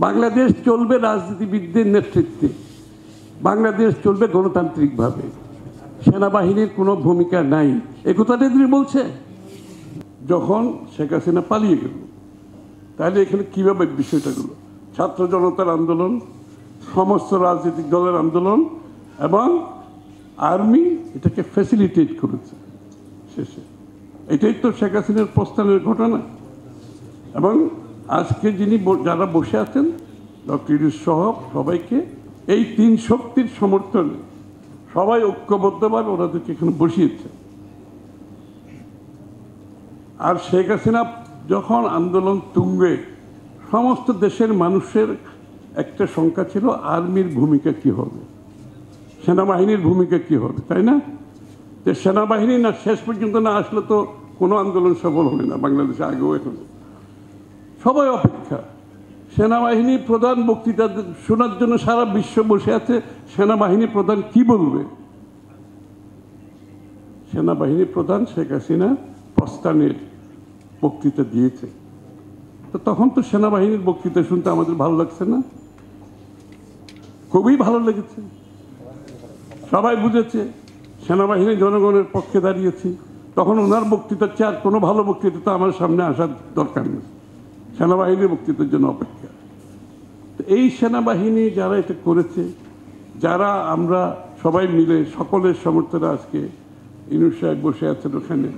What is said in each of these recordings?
বাংলাদেশ চলবে রাজনীতিবিদদের নেতৃত্বে, বাংলাদেশ চলবে গণতান্ত্রিকভাবে, সেনাবাহিনীর কোনো ভূমিকা নাই, এ কথাটা তিনি বলছে। যখন শেখ হাসিনা পালিয়ে গেল, তাহলে এখানে কীভাবে বিষয়টা গেল? ছাত্র জনতার আন্দোলন, সমস্ত রাজনৈতিক দলের আন্দোলন এবং আর্মি এটাকে ফ্যাসিলিটেট করেছে শেষে। এটাই তো শেখ হাসিনার প্রস্থানের ঘটনা। এবং আজকে যিনি যারা বসে আছেন, ডক্টর ইউনূস সহ সবাইকে এই তিন শক্তির সমর্থনে সবাই ঐক্যবদ্ধভাবে ওনাদেরকে এখানে বসিয়েছে। আর শেখ হাসিনা যখন আন্দোলন তুঙ্গে, সমস্ত দেশের মানুষের একটা শঙ্কা ছিল আর্মির ভূমিকা কি হবে, সেনাবাহিনীর ভূমিকা কি হবে, তাই না? যে সেনাবাহিনী না শেষ পর্যন্ত না আসলে তো কোনো আন্দোলন সফল হবে না বাংলাদেশে, আগেও এখন সবাই অপেক্ষা। সেনাবাহিনী প্রধান বক্তৃতা শোনার জন্য সারা বিশ্ব বসে আছে, সেনাবাহিনী প্রধান কি বলবে? সেনাবাহিনী প্রধান শেখ হাসিনা প্রস্থানের বক্তৃতা দিয়েছে, তো তখন তো সেনাবাহিনীর বক্তৃতা শুনতে আমাদের ভালো লাগছে না? খুবই ভালো লেগেছে। সবাই বুঝেছে সেনাবাহিনী জনগণের পক্ষে দাঁড়িয়েছি। তখন ওনার বক্তৃতার চেয়ে আর কোনো ভালো বক্তৃতা তো আমার সামনে আসার দরকার নেই, সেনাবাহিনীর বক্তৃতার জন্য অপেক্ষা। তো এই সেনাবাহিনী যারা এটা করেছে, যারা আমরা সবাই মিলে সকলের সমর্থনে আজকে ইউনূস সাহেব বসে আছেন ওখানে,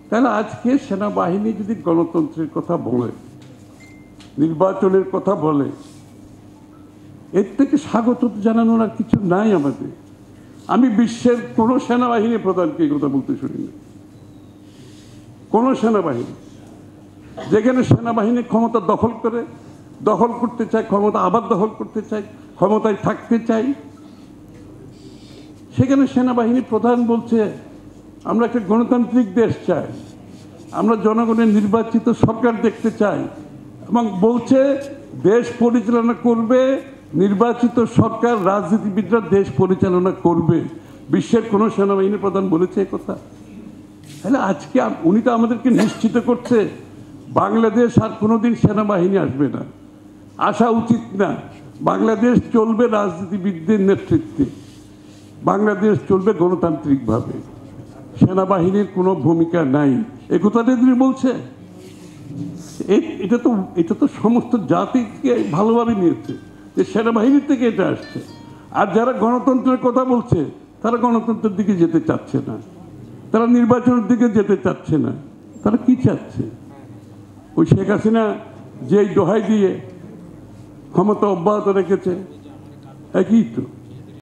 তাহলে আজকে সেনাবাহিনী যদি গণতন্ত্রের কথা বলে, নির্বাচনের কথা বলে, এর থেকে স্বাগত জানানোর আর কিছু নাই আমাদের। আমি বিশ্বের কোনো সেনাবাহিনী প্রধানকে এই কথা বলতে শুনিনি। কোনো সেনাবাহিনী যেখানে সেনাবাহিনী ক্ষমতা দখল করতে চায়, ক্ষমতা আবার দখল করতে চায়, ক্ষমতায় থাকতে চাই, সেখানে সেনাবাহিনী প্রধান বলছে আমরা একটা গণতান্ত্রিক দেশ চাই, আমরা জনগণের নির্বাচিত সরকার দেখতে চাই, এবং বলছে দেশ পরিচালনা করবে নির্বাচিত সরকার, রাজনীতিবিদরা দেশ পরিচালনা করবে। বিশ্বের কোনো সেনাবাহিনী প্রধান বলেছে এই কথা? তাহলে আজকে উনি তো আমাদেরকে নিশ্চিত করছে বাংলাদেশ আর কোনোদিন সেনাবাহিনী আসবে না, আসা উচিত না। বাংলাদেশ চলবে রাজনীতিবিদদের নেতৃত্বে, বাংলাদেশ চলবে গণতান্ত্রিকভাবে, সেনাবাহিনীর কোনো ভূমিকা নাই, এ কথাটা তিনি বলছে। এটা তো সমস্ত জাতিকে ভালোভাবে নিয়েছে যে সেনাবাহিনীর থেকে এটা আসছে। আর যারা গণতন্ত্রের কথা বলছে তারা গণতন্ত্রের দিকে যেতে চাচ্ছে না, তারা নির্বাচনের দিকে যেতে চাচ্ছে না। তারা কি চাচ্ছে? ওই শেখ হাসিনা যে দোহাই দিয়ে ক্ষমতা অব্যাহত রেখেছে, একই তো।